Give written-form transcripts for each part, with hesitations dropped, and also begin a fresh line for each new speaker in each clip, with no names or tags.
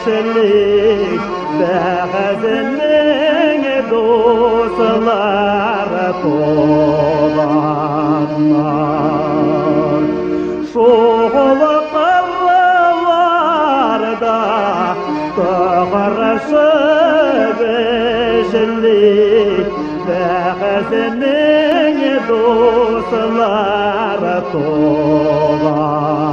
yeşillik Bəhəzinin dostları tolanlar Şoğlu qırlarda Dağarışıb yeşillik Bəhəzinin dostları tolanlar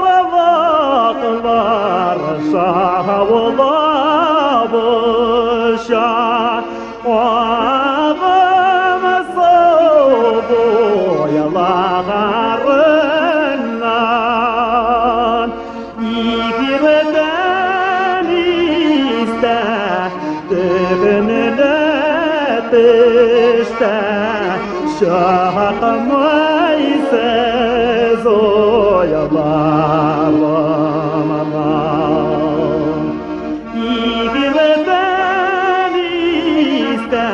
Şarvaqlar şavlamışa Ağım soboyalarından İgirden iste Dövününe dişte Şahmaysiz oyalarım aman İgirden iste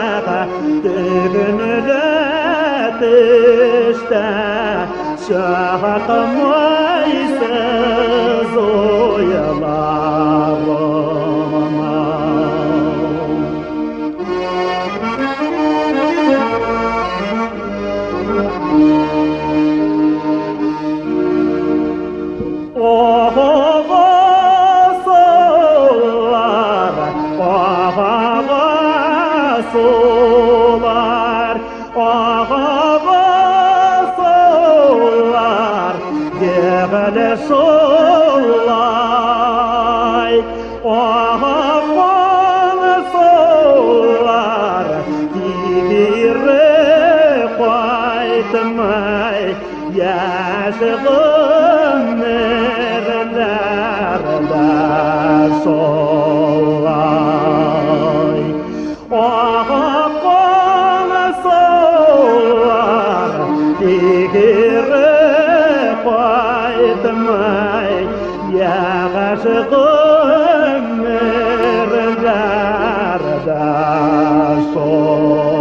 Dövününe dişte Şahmaysiz oyalarım aman Solar, solar, devele solay, solar, divire qaytmay, yaşığım nerelerde solay. Digire qaytmay yaşığım nerelerde sol